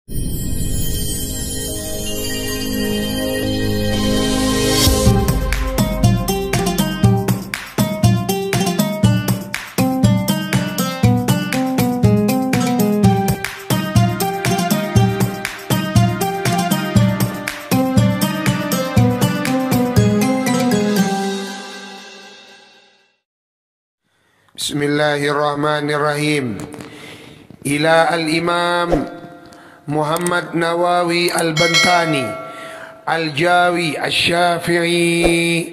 Bismillahirrahmanirrahim. Ila al-Imam Muhammad Nawawi al-Bantani al-Jawi al-Syafi'i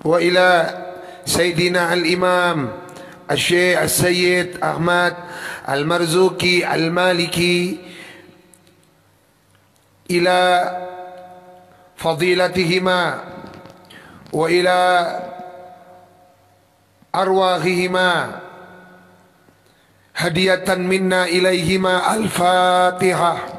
wa ila Sayyidina al-Imam al-Syekh al-Sayyid Ahmad al-Marzuki al-Maliki ila fadilatihima wa ila arwahihima hadiyatan minna ilaihima. Al-Fatihah.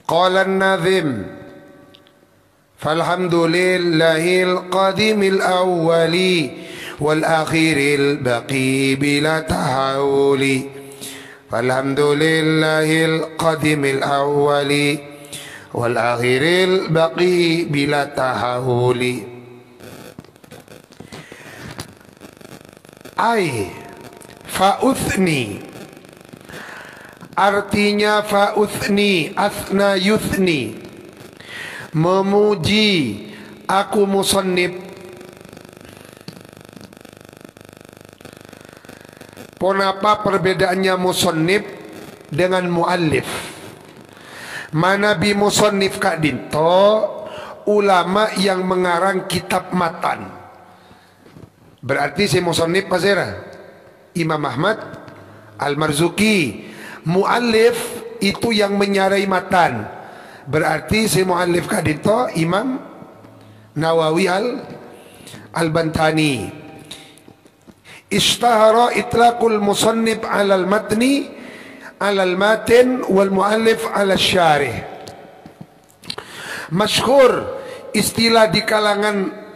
Qala an-nazim falhamdulillahil qadimil awwali wal akhiril baqi bila tahawuli. Falhamdulillahil qadimil awwali wal akhiril baqi bila tahawuli. Ai fa'uthni, artinya fa'uthni, athna yuthni, memuji aku musannif. Kenapa perbedaannya musannif dengan muallif? Manabi musannif kak dinto ulama yang mengarang kitab matan. Berarti si musannif pasera Imam Ahmad Al-Marzuki. Muallif itu yang menyarai matan. Berarti si muallif kadito Imam Nawawi al-Bantani. Ishtahara itlaqul musannif 'ala al-matni 'ala al-matin wal muallif 'ala asy-syarih. Masyhur istilah di kalangan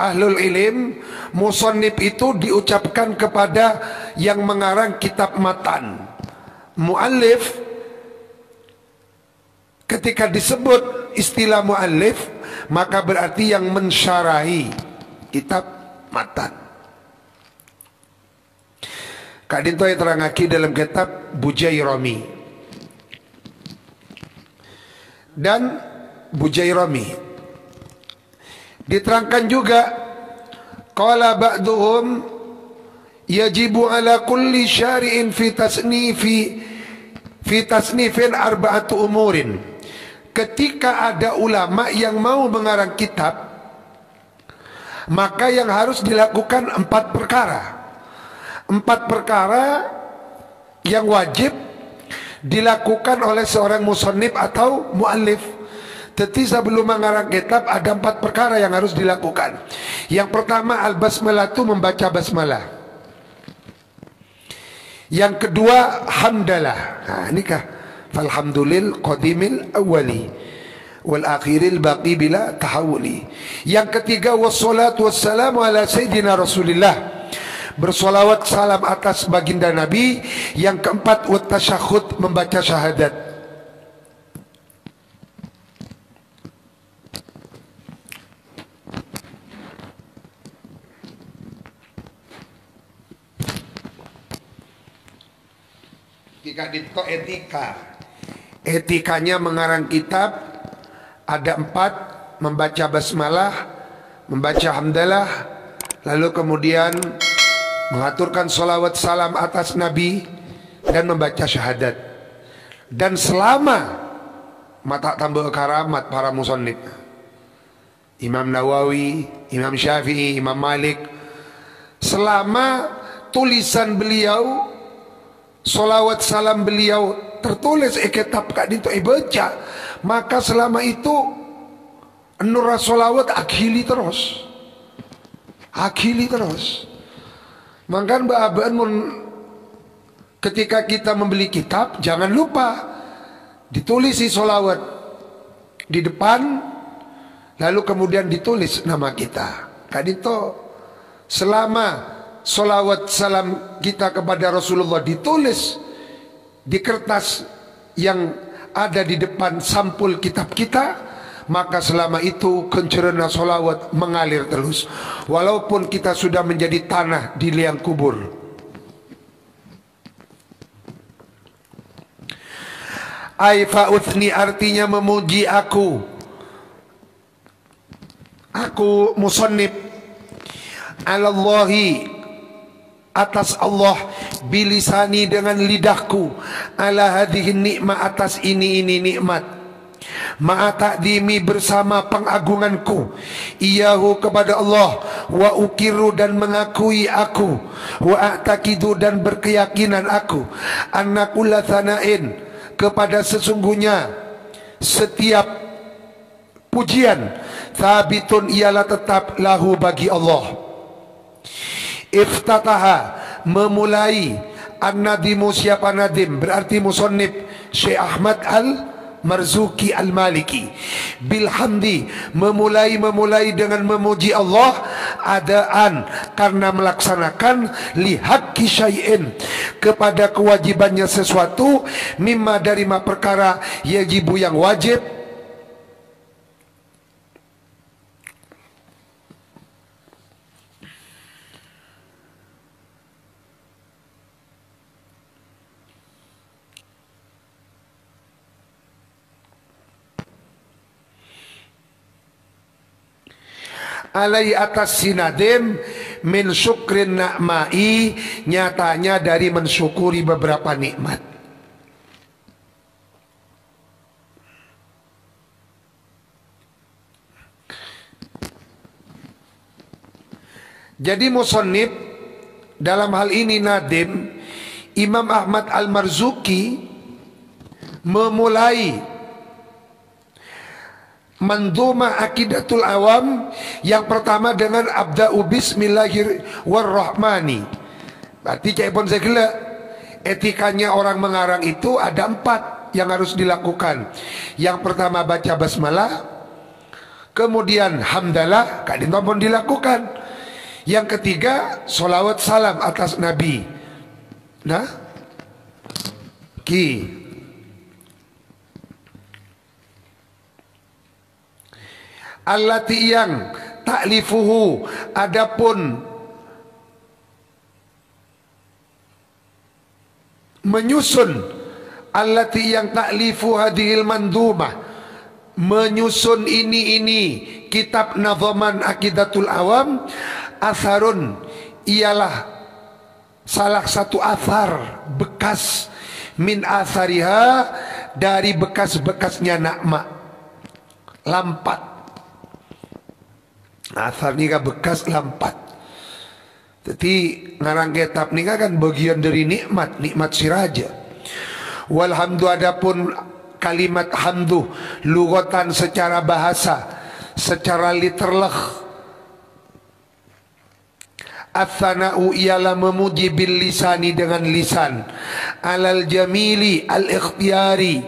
ahlul ilm, musannif itu diucapkan kepada yang mengarang kitab matan. Muallif, ketika disebut istilah muallif, maka berarti yang mensyarahi kitab matan. Kak Dinto yang terangaki dalam kitab Bujairami. Dan Bujairami diterangkan juga, qala ba'duhum yajibu ala kulli syari'in fi tasnifin arba'atu umurin. Ketika ada ulama yang mau mengarang kitab, maka yang harus dilakukan 4 perkara. 4 perkara yang wajib dilakukan oleh seorang musannif atau muallif. Jadi sebelum mengarang kitab ada 4 perkara yang harus dilakukan. Yang pertama, al-basmalah, itu membaca basmalah. Yang kedua, hamdalah. Nah, ini kah? Falhamdulil qadimil awwali wal akhiril baqi bila tahawuli. Yang ketiga, wassalatu wassalamu ala sayyidina Rasulillah. Bersolawat salam atas baginda Nabi. Yang keempat, wat tasyahud, membaca syahadat. Jika dito etikanya mengarang kitab ada 4: membaca basmalah, membaca hamdalah, lalu kemudian mengaturkan sholawat salam atas Nabi, dan membaca syahadat. Dan selama mata tambah karamat para musannif, Imam Nawawi, Imam Syafi'i, Imam Malik, selama tulisan beliau, sholawat salam beliau tertulis kitab kak itu baca, maka selama itu nur sholawat akhili terus. Maka Mbak Aban, ketika kita membeli kitab, jangan lupa ditulisi sholawat di depan, lalu kemudian ditulis nama kita. Kadito selama sholawat salam kita kepada Rasulullah ditulis di kertas yang ada di depan sampul kitab kita, maka selama itu kencerna sholawat mengalir terus, walaupun kita sudah menjadi tanah di liang kubur. Aifa'uthni artinya memuji aku musannif, alallahi atas Allah, bilisani dengan lidahku, ala hadhihi nikmat atas ini nikmat, ma'a ta'dimi bersama pengagunganku, iyahu kepada Allah, wa ukiru dan mengakui aku, wa a'taqidu dan berkeyakinan aku, anna kulla thana'in kepada sesungguhnya setiap pujian, thabitun ialah tetap lahu bagi Allah. Iftataha memulai, an-nadimu siapa nadim, berarti musannif Syekh Ahmad Al-Marzuki Al-Maliki, bilhamdi memulai dengan memuji Allah, adaan karena melaksanakan, lihaqqi syai'in kepada kewajibannya sesuatu, mimma dari ma perkara, yajibu yang wajib, alai atas sinadim, min syukrin na'mai, nyatanya dari mensyukuri beberapa nikmat. Jadi musannif dalam hal ini nadim, Imam Ahmad Al-Marzuki memulai Mandhumah Aqidatul Awam yang pertama dengan abda'u bismillahirrahmani. Berarti cek pun saya gila, etikanya orang mengarang itu ada 4 yang harus dilakukan. Yang pertama baca basmalah, kemudian hamdalah, kadang pun dilakukan. Yang ketiga sholawat salam atas Nabi. Nah, allati yang ta'lifuhu, adapun menyusun, allati yang ta'lifu hadhil mandhumah, menyusun ini kitab Nadhaman Aqidatul Awam, asarun ialah salah satu asar bekas, min asariha dari bekas-bekasnya nakma, lampat. Asar ni kan bekas lampat. Jadi ngarang kitab ni kan bagian dari nikmat siraja. Walhamdu, adapun kalimat hamdu lugatan secara bahasa, secara literlah, Ats-tsana'u ialah memuji bil lisani dengan lisan, alal jamili al ikhtiyari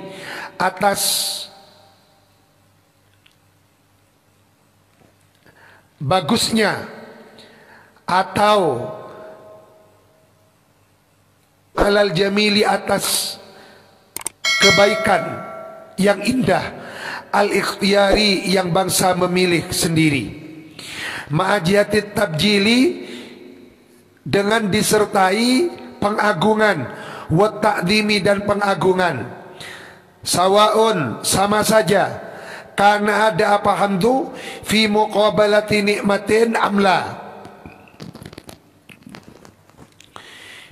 atas bagusnya, atau alal jamili atas kebaikan yang indah, al ikhtiyari yang bangsa memilih sendiri, ma'ajiatit tabjili dengan disertai pengagungan, wa ta'dhimi dan pengagungan, sawaun sama saja, karena ada apa hamdu fi muqabalati nikmatin amla,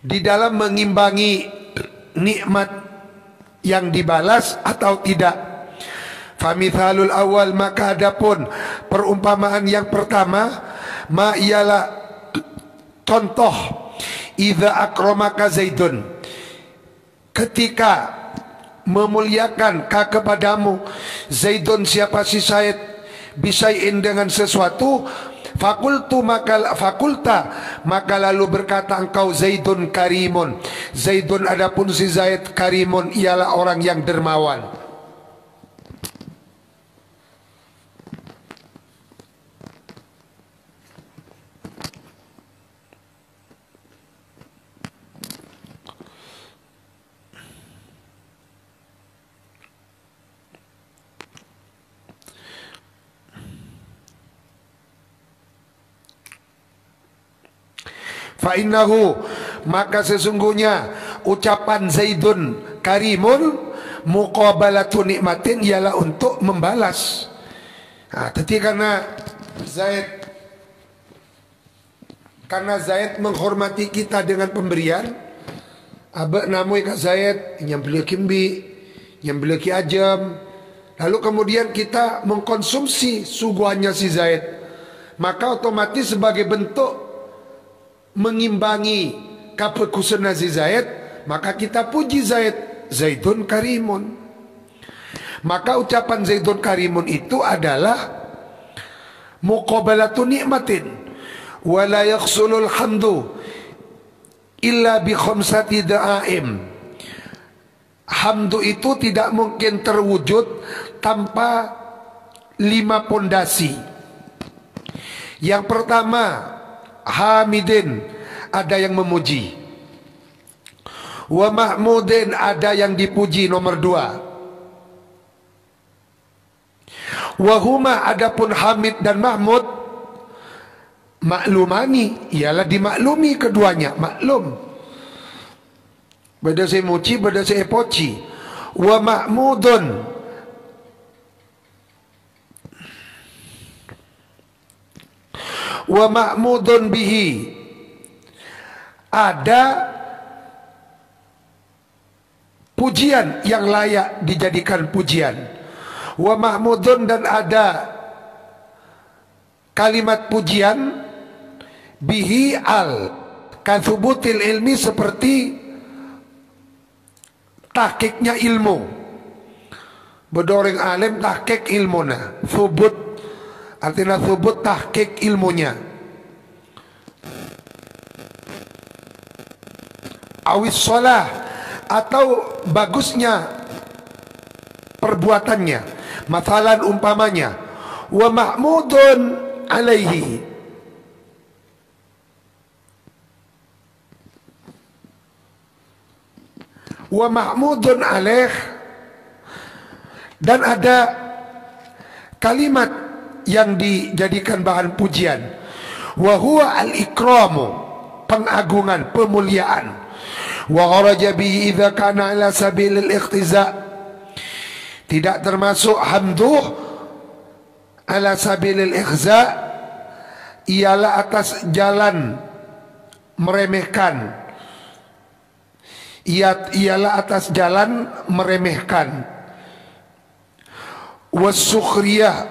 di dalam mengimbangi nikmat yang dibalas atau tidak. Famithalul awal, maka adapun perumpamaan yang pertama, ma ialah contoh, idza akramaka Zaidun, ketika memuliakan kepadamu Zaidun, siapa si Zaid, bisain dengan sesuatu, fakulta maka lalu berkata engkau, Zaidun karimun, Zaidun adapun si Zaid, karimun ialah orang yang dermawan. Fa'innahu, maka sesungguhnya ucapan Zaidun karimun muqabalatu nikmatin, ialah untuk membalas. Nah, tadi karena Zaid menghormati kita dengan pemberian, abek namui Kak Zaid yang beli kimbi, yang beli ki ajam, lalu kemudian kita mengkonsumsi suguhannya si Zaid, maka otomatis sebagai bentuk mengimbangi kapekusan si Zaid, maka kita puji Zaid, Zaidun karimun. Maka ucapan Zaidun karimun itu adalah muqabalatu nikmatin, wa la yakhsulul hamdu illa bi khamsati da'aim. Hamdu itu tidak mungkin terwujud tanpa 5 pondasi. Yang pertama, hamidin, ada yang memuji. Wa mahmudin, ada yang dipuji, nomor 2. Wa huma, adapun hamid dan mahmud, maklumani, ialah dimaklumi keduanya, maklum. Beda saya muji, beda saya poci. Wa mahmudun, wa ma'mudun bihi, ada pujian yang layak dijadikan pujian. Wa ma'mudun, dan ada kalimat pujian, bihi al kathubutil ilmi, seperti tahqiqnya ilmu. Bedoreng alim tahqiq ilmuna, thubut artinya thubut tahqiq ilmunya. Awis sholah, atau bagusnya perbuatannya. Mathalan, umpamanya, wa mahmudun alaihi, wa mahmudun alaih, dan ada kalimat yang dijadikan bahan pujian, wa huwa al-ikramu, pengagungan, pemuliaan. Wa kharaja bihi idza kana ala sabilil ikhtiza, tidak termasuk hamdu ala sabilil ikhza, ialah atas jalan meremehkan, ialah atas jalan meremehkan. Wasukhriyah,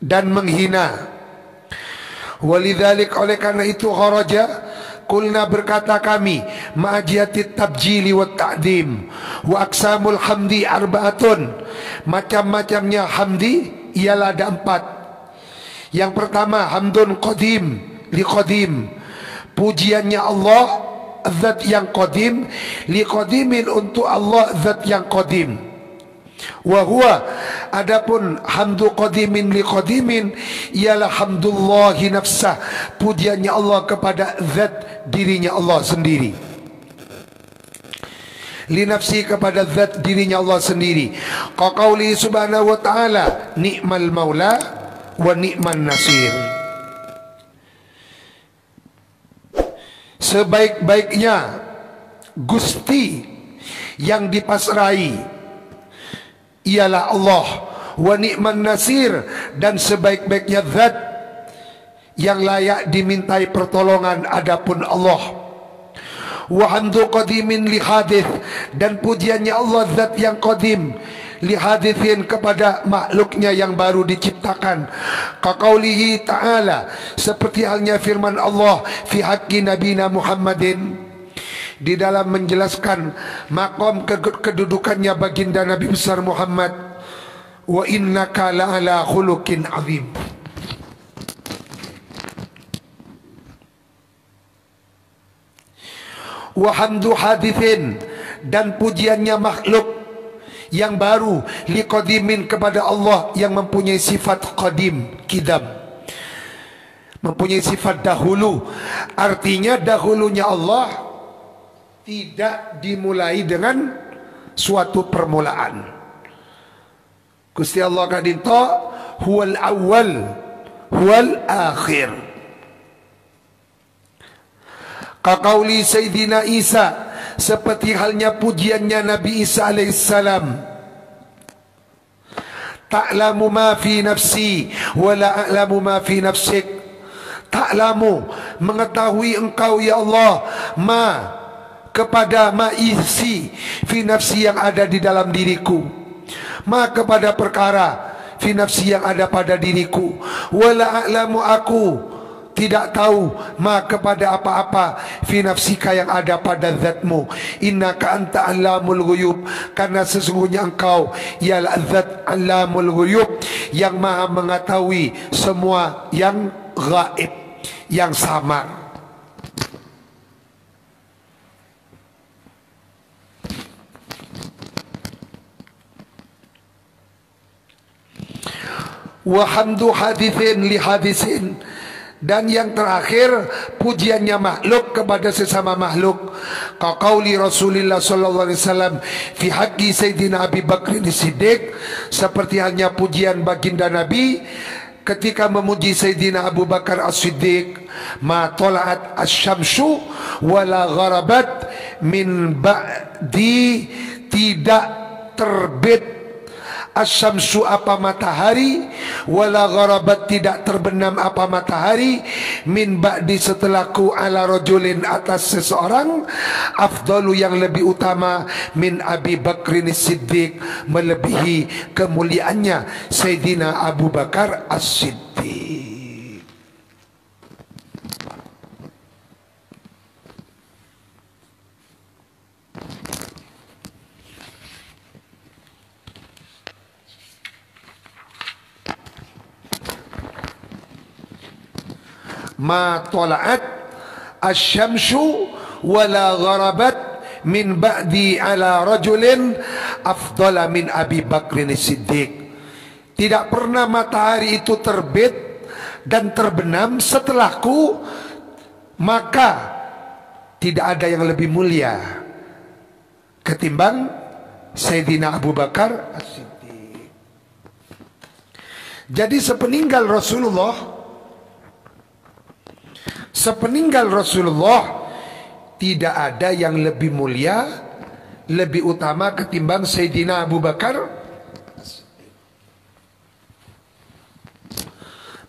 dan menghina. Walidzalik, oleh karena itu, kharaja, kulna, berkata kami, ma'ajiatit tabjili wa ta'dim, wa aksamul hamdi arba'atun, macam-macamnya hamdi ialah ada 4. Yang pertama, hamdun qadim li qadim, pujiannya Allah zat yang qadim, li qadimin, untuk Allah zat yang qadim. Wa huwa, adapun hamdu qadimin li qadimin, ialah hamdullahi nafsah, pujiannya Allah kepada zat dirinya Allah sendiri. Li nafsi, kepada zat dirinya Allah sendiri. Qaqauli subhanahu wa ta'ala, ni'mal maula wa ni'man nasir. Sebaik-baiknya Gusti yang dipasrai ialah Allah, wa ni'man nasir, dan sebaik-baiknya zat yang layak dimintai pertolongan adapun Allah. Wa hamdu qadimin li hadith, dan pujiannya Allah zat yang qadim li hadithin kepada makhluknya yang baru diciptakan. Kaqaulihi ta'ala, seperti halnya firman Allah fi haqqi nabina Muhammadin, di dalam menjelaskan maqam kedudukannya baginda Nabi besar Muhammad, wa innaka la'ala khuluqin azim. Wa hamdu hadithin, dan pujiannya makhluk yang baru li qadimin kepada Allah yang mempunyai sifat qadim, kidam, mempunyai sifat dahulu. Artinya dahulunya Allah tidak dimulai dengan suatu permulaan. Gusti Allah kadinto huwal awal huwal akhir. Kaqauli Sayyidina Isa, seperti halnya pujiannya Nabi Isa alaihissalam, ta'lamu ma fi nafsi wa la a'lamu ma fi nafsik. Ta'lamu, mengetahui engkau ya Allah, ma kepada ma isi fi nafsi yang ada di dalam diriku, ma kepada perkara fi nafsi yang ada pada diriku, wa la a'lamu, aku tidak tahu ma kepada apa-apa fi nafsika yang ada pada zatmu. Innaka anta alamul ghuyub, karena sesungguhnya engkau ialah zat alamul ghuyub, yang maha mengetahui semua yang gaib, yang samar. Wa hamdu hadithin li hadithin, dan yang terakhir pujiannya makhluk kepada sesama makhluk. Kaqauli Rasulullah sallallahu alaihi wasallam fi haqqi Sayyidina Abi Bakr As-Siddiq, seperti halnya pujian baginda Nabi ketika memuji Sayyidina Abu Bakar As-Siddiq, ma tala'at asy-syamsu wala gharabat min ba'di, tidak terbit asyamsu apa matahari, wala gharabat tidak terbenam apa matahari, min ba'di setelahku, ala rajulin atas seseorang, afdalu yang lebih utama, min Abi Bakrin As-Siddiq melebihi kemuliaannya Sayyidina Abu Bakar As-Siddiq. Ma tala'at asyamsu wala gharabat min ba'di ala rajulin afdala min Abi Bakrin As-Siddiq. Tidak pernah matahari itu terbit dan terbenam setelahku, maka tidak ada yang lebih mulia ketimbang Sayyidina Abu Bakar As-Siddiq. Jadi sepeninggal Rasulullah tidak ada yang lebih mulia, lebih utama ketimbang Sayyidina Abu Bakar.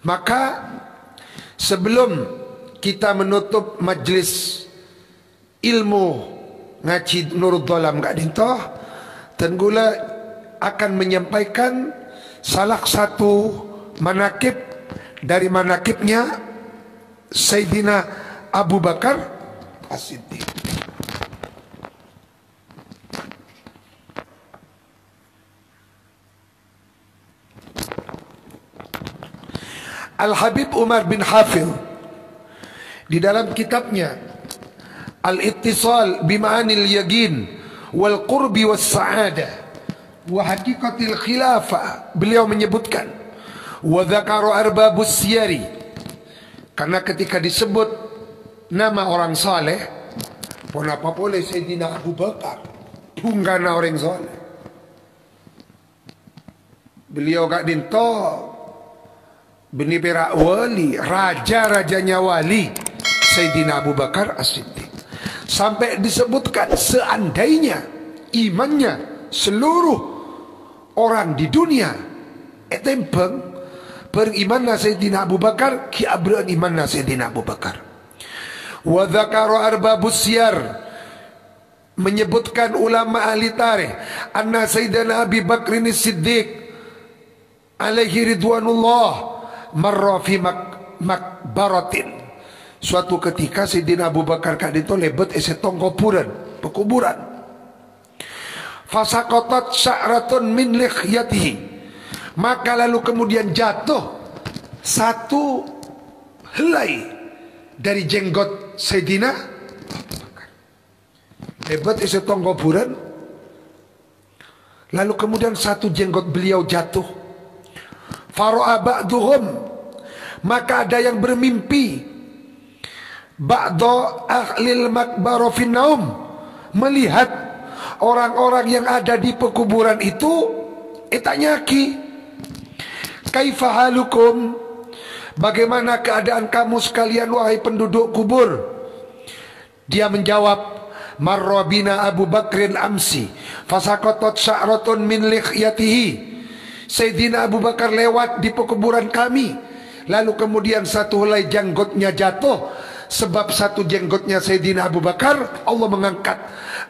Maka sebelum kita menutup majlis ilmu ngaji Nurul Dhalam Kak Dintoh, Tenggula akan menyampaikan salah satu manakib dari manakibnya Sayyidina Abu Bakar As-Siddiq. Al-Habib Umar bin Hafidh di dalam kitabnya Al-Ittisal Bima'anil Yaqin Wal Qurbi Was Sa'adah wa Haqiqatil Khilafah, beliau menyebutkan wa dzakara arbabus siyari, karena ketika disebut nama orang saleh, pun apa boleh Sayyidina Abu Bakar punggana orang saleh. Beliau gak dinto beni perak wali, raja-rajanya wali Sayyidina Abu Bakar As-Siddiq. Sampai disebutkan seandainya imannya seluruh orang di dunia etempeng beriman Sayyidina Abu Bakar, ki abran iman Sayyidina Abu Bakar. Wa dzakara arbabus siyar, menyebutkan ulama ahli tarikh anna Sayyidina Abi Bakrin Siddiq alaihi ridwanullah marra fi makbaratin. Suatu ketika Sayyidina Abu Bakar kadito lebet ese tongkopuran pekuburan. Fasaqatat sya'ratun min likhyatihi, maka lalu kemudian jatuh satu helai dari jenggot Sayyidina Abu Bakar. Lebet ese tongkopuran, lalu kemudian satu jenggot beliau jatuh. Fara'a ba'duhum, maka ada yang bermimpi, ba'da ahlil makbara fin naum, melihat orang-orang yang ada di pekuburan itu itanyaki, kaifa halukum, bagaimana keadaan kamu sekalian wahai penduduk kubur? Dia menjawab, marrabina Abu Bakrin amsi fasaqatat sya'ratun min likhyatihi. Sayyidina Abu Bakar lewat di pekuburan kami, lalu kemudian satu helai jenggotnya jatuh. Sebab satu jenggotnya Sayyidina Abu Bakar, Allah mengangkat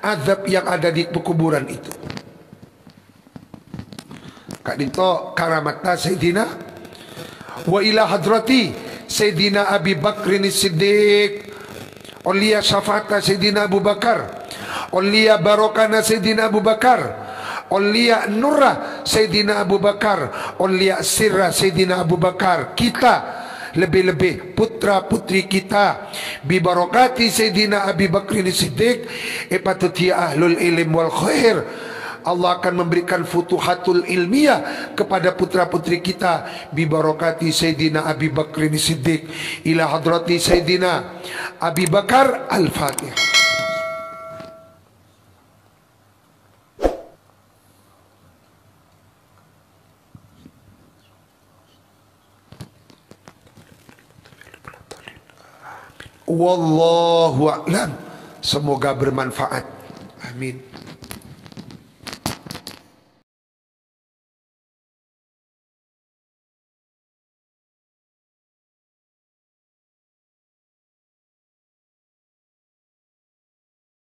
azab yang ada di pekuburan itu. Kak dito karamatna Sayyidina wa ila hadrati Sayyidina Abi Bakrin Siddiq, uliya syafaatna Sayyidina Abu Bakar, uliya barokana Sayyidina Abu Bakar, uliya nurra Sayyidina Abu Bakar, uliya sirra Sayyidina Abu Bakar. Kita lebih-lebih putra putri kita bibarokati Sayyidina Abi Bakrin Siddiq ipatuti ahlul ilm wal khair. Allah akan memberikan futuhatul ilmiah kepada putra putri kita bibarokati Sayyidina Abi Bakrin Siddiq ila hadrati Sayyidina Abi Bakar. Al-Fatihah. Wallahu a'lam. Semoga bermanfaat. Amin.